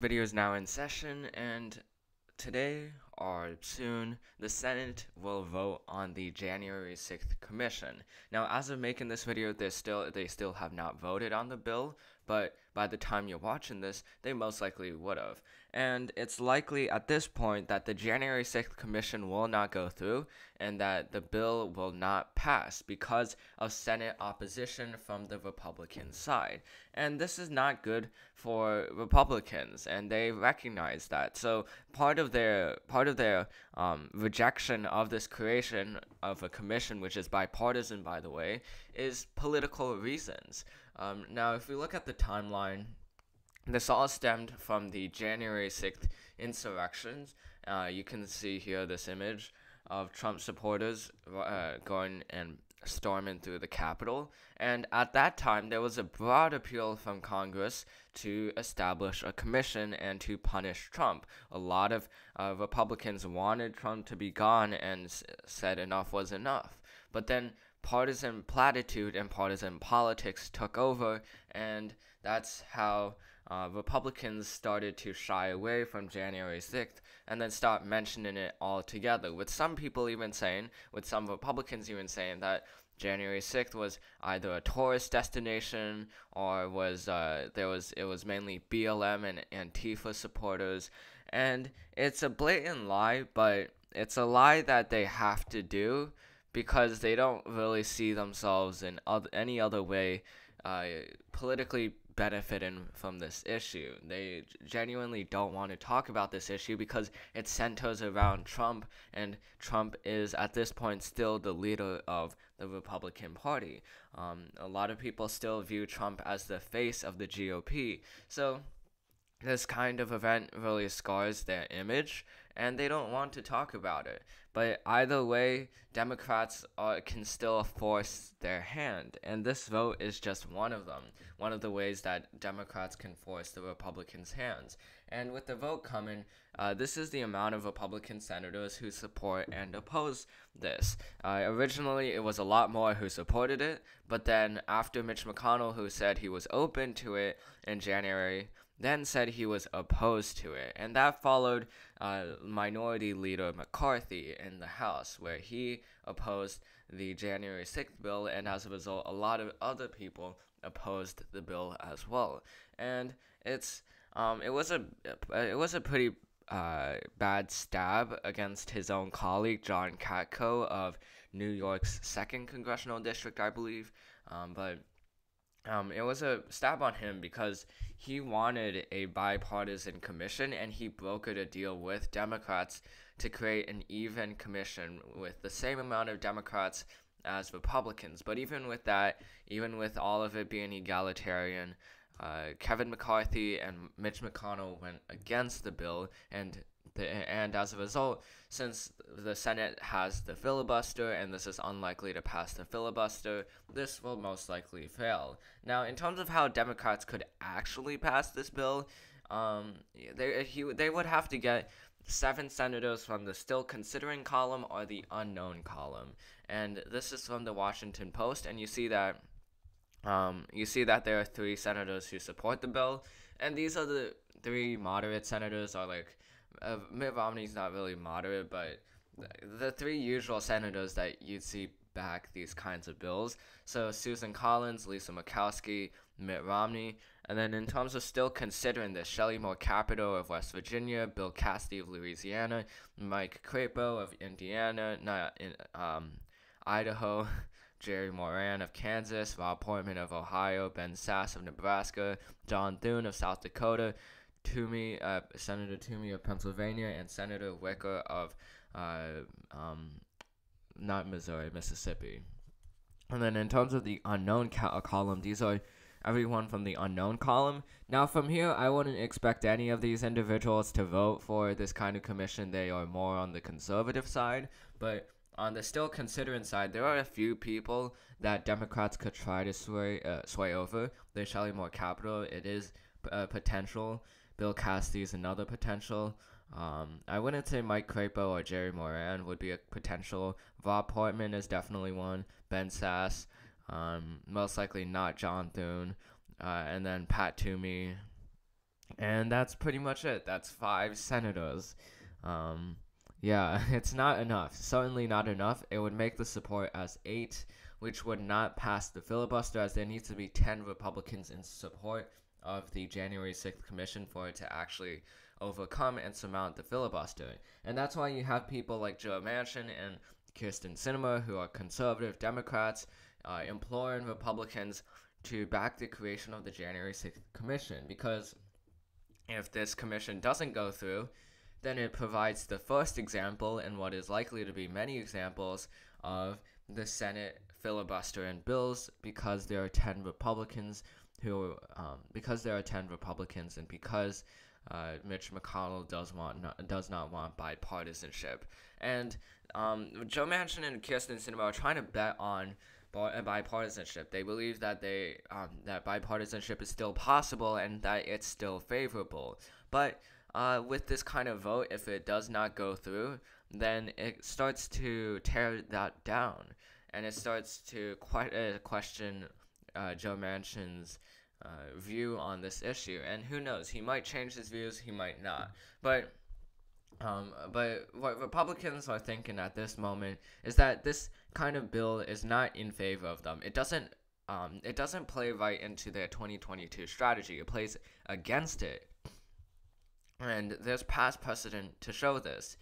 Video is now in session, and today or soon the Senate will vote on the January 6th commission. Now, as of making this video, they still have not voted on the bill, but by the time you're watching this, they most likely would have. And it's likely at this point that the January 6th commission will not go through and that the bill will not pass because of Senate opposition from the Republican side. And this is not good for Republicans, and they recognize that. So part of their rejection of this creation of a commission, which is bipartisan, by the way, is political reasons. Now, if we look at the timeline, this all stemmed from the January 6th insurrections. You can see here this image of Trump supporters going and storming through the Capitol. And at that time, there was a broad appeal from Congress to establish a commission and to punish Trump. A lot of Republicans wanted Trump to be gone and said enough was enough. But then partisan platitude and partisan politics took over, and that's how Republicans started to shy away from January 6th and then start mentioning it altogether, with some people even saying, with some Republicans even saying that January 6th was either a tourist destination or it was mainly BLM and Antifa supporters. And it's a blatant lie, but it's a lie that they have to do because they don't really see themselves in any other way politically benefiting from this issue. They genuinely don't want to talk about this issue because it centers around Trump, and Trump is at this point still the leader of the Republican Party. A lot of people still view Trump as the face of the GOP. So this kind of event really scars their image, and they don't want to talk about it. But either way, Democrats can still force their hand, and this vote is just one of them, one of the ways that Democrats can force the Republicans' hands. And with the vote coming, this is the amount of Republican senators who support and oppose this. Originally, it was a lot more who supported it, but then after Mitch McConnell, who said he was open to it in January, then said he was opposed to it, and that followed Minority Leader McCarthy in the House, where he opposed the January 6th bill, and as a result, a lot of other people opposed the bill as well. And it was a pretty bad stab against his own colleague John Katko of New York's 2nd Congressional District, I believe, but. It was a stab on him because he wanted a bipartisan commission, and he brokered a deal with Democrats to create an even commission with the same amount of Democrats as Republicans. But even with that, even with all of it being egalitarian, Kevin McCarthy and Mitch McConnell went against the bill, and as a result, since the Senate has the filibuster and this is unlikely to pass the filibuster, this will most likely fail. Now, in terms of how Democrats could actually pass this bill, they would have to get 7 senators from the still considering column or the unknown column. And this is from the Washington Post, and you see that there are 3 senators who support the bill, and these are the 3 moderate senators, or like Mitt Romney's not really moderate, but the 3 usual senators that you'd see back these kinds of bills. So Susan Collins, Lisa Murkowski, Mitt Romney. And then in terms of still considering this, Shelley Moore Capito of West Virginia, Bill Cassidy of Louisiana, Mike Crapo of Indiana, Idaho, Jerry Moran of Kansas, Rob Portman of Ohio, Ben Sasse of Nebraska, John Thune of South Dakota, Senator Toomey of Pennsylvania, and Senator Wicker of not Missouri, Mississippi. And then in terms of the unknown column, these are everyone from the unknown column. Now from here, I wouldn't expect any of these individuals to vote for this kind of commission. They are more on the conservative side, but on the still considering side, there are a few people that Democrats could try to sway over. There's Shelley Moore Capito. It is a potential. Bill Cassidy is another potential. I wouldn't say Mike Crapo or Jerry Moran would be a potential. Rob Portman is definitely one. Ben Sasse, most likely not John Thune. And then Pat Toomey, And that's pretty much it. That's 5 senators. Um, yeah, it's not enough. Certainly not enough. It would make the support as 8, which would not pass the filibuster, as there needs to be 10 Republicans in support of the January 6th commission for it to actually overcome and surmount the filibuster. And that's why you have people like Joe Manchin and Kirsten Sinema, who are conservative Democrats, imploring Republicans to back the creation of the January 6th commission, because if this commission doesn't go through, then it provides the first example in what is likely to be many examples of the Senate filibustering bills, because there are 10 Republicans because there are 10 Republicans, and because Mitch McConnell does not want bipartisanship. And Joe Manchin and Kirsten Sinema are trying to bet on bipartisanship. They believe that that bipartisanship is still possible and that it's still favorable. But with this kind of vote, if it does not go through, then it starts to tear that down, and it starts to question Joe Manchin's view on this issue. And who knows? He might change his views. He might not. But what Republicans are thinking at this moment is that this kind of bill is not in favor of them. It doesn't play right into their 2022 strategy. It plays against it. And there's past precedent to show this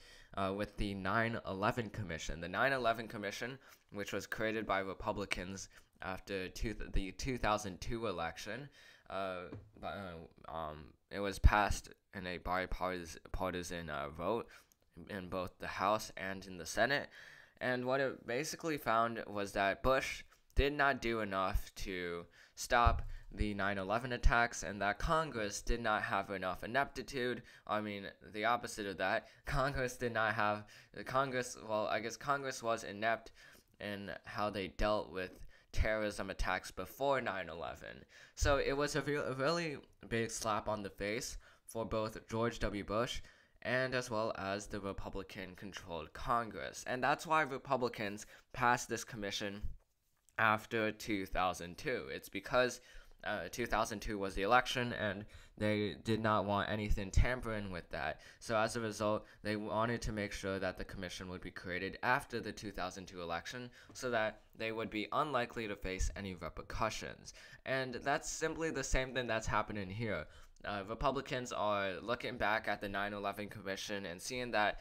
with the 9/11 Commission. The 9/11 Commission, which was created by Republicans after the 2002 election, it was passed in a bipartisan vote in both the House and in the Senate. And what it basically found was that Bush did not do enough to stop the 9/11 attacks, and that Congress did not have enough ineptitude. I mean, the opposite of that. Congress was inept in how they dealt with terrorism attacks before 9/11. So it was a really big slap on the face for both George W. Bush and as well as the Republican-controlled Congress. And that's why Republicans passed this commission after 2002. It's because 2002 was the election, and they did not want anything tampering with that. So as a result, they wanted to make sure that the commission would be created after the 2002 election, so that they would be unlikely to face any repercussions. And that's simply the same thing that's happening here. Republicans are looking back at the 9/11 Commission and seeing that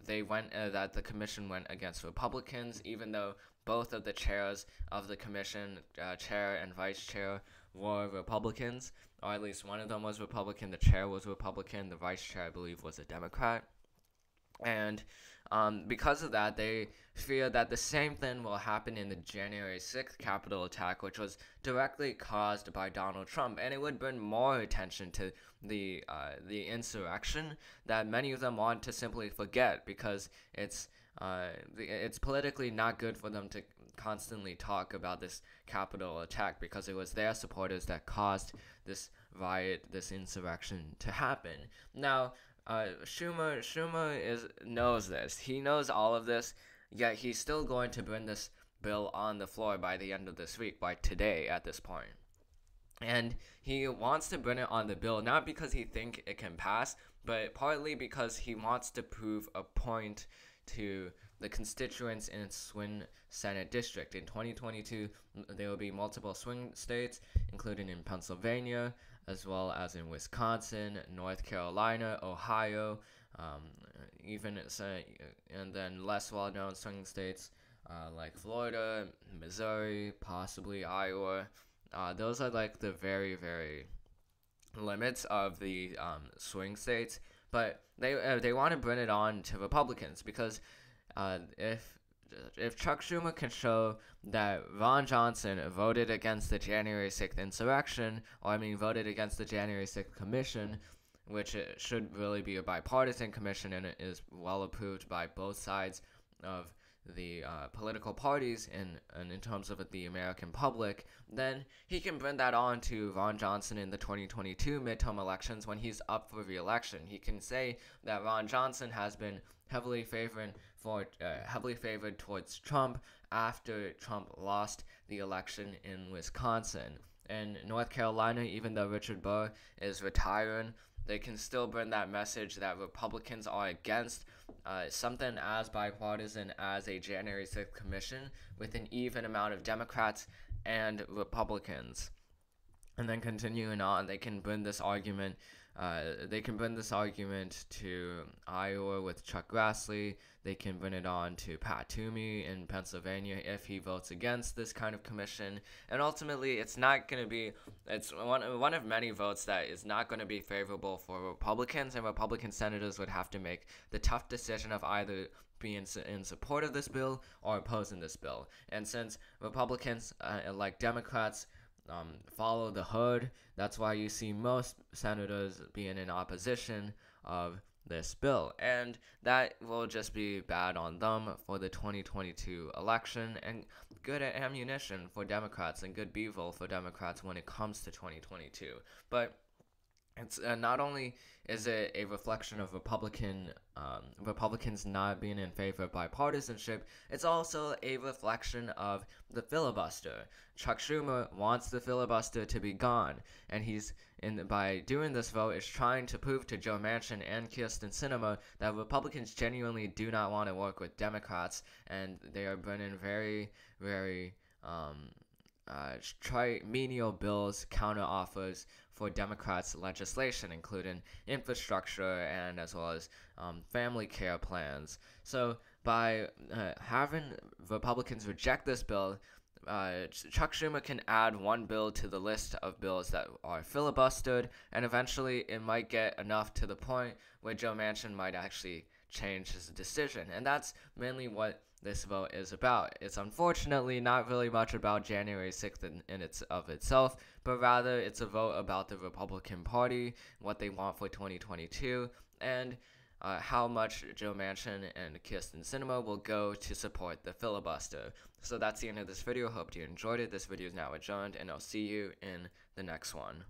that the commission went against Republicans, even though both of the chairs of the commission, chair and vice chair, were Republicans, or at least one of them was Republican. The chair was Republican. The vice chair, I believe, was a Democrat. And because of that, they fear that the same thing will happen in the January 6th Capitol attack, which was directly caused by Donald Trump, and it would bring more attention to the insurrection that many of them want to simply forget, because it's politically not good for them to constantly talk about this Capitol attack, because it was their supporters that caused this riot, this insurrection to happen. Now, Schumer knows this. He knows all of this, yet he's still going to bring this bill on the floor by the end of this week, by today at this point. And he wants to bring it on the bill, not because he thinks it can pass, but partly because he wants to prove a point to the constituents in its swing Senate district. In 2022, there will be multiple swing states, including in Pennsylvania, as well as in Wisconsin, North Carolina, Ohio, and then less well-known swing states like Florida, Missouri, possibly Iowa. Those are like the very, very limits of the swing states. But they want to bring it on to Republicans, because if Chuck Schumer can show that Ron Johnson voted against the January 6th insurrection, voted against the January 6th commission, which it should really be a bipartisan commission, and it is well approved by both sides of the political parties in terms of the American public, then he can bring that on to Ron Johnson in the 2022 midterm elections when he's up for re-election. He can say that Ron Johnson has been heavily favored towards Trump after Trump lost the election in Wisconsin. in North Carolina, even though Richard Burr is retiring, they can still bring that message that Republicans are against something as bipartisan as a January 6th commission with an even amount of Democrats and Republicans. And then continuing on, they can bring this argument. To Iowa with Chuck Grassley. They can bring it on to Pat Toomey in Pennsylvania if he votes against this kind of commission. And ultimately, it's not going to be. It's one of many votes that is not going to be favorable for Republicans, and Republican senators would have to make the tough decision of either being in support of this bill or opposing this bill. And since Republicans, like Democrats, follow the hood. That's why you see most senators being in opposition of this bill, and that will just be bad on them for the 2022 election, and good ammunition for Democrats and good bevel for Democrats when it comes to 2022. But it's not only is it a reflection of Republicans not being in favor of bipartisanship, it's also a reflection of the filibuster. Chuck Schumer wants the filibuster to be gone, and by doing this vote is trying to prove to Joe Manchin and Kyrsten Sinema that Republicans genuinely do not want to work with Democrats, and they are bringing very, very menial bills, counter offers for Democrats' legislation, including infrastructure and as well as family care plans. So by having Republicans reject this bill, Chuck Schumer can add one bill to the list of bills that are filibustered, and eventually it might get enough to the point where Joe Manchin might actually change his decision. And that's mainly what this vote is about. It's unfortunately not really much about January 6th in itself, but rather it's a vote about the Republican Party, what they want for 2022, and how much Joe Manchin and Kyrsten Sinema will go to support the filibuster. So that's the end of this video. Hope you enjoyed it. This video is now adjourned, and I'll see you in the next one.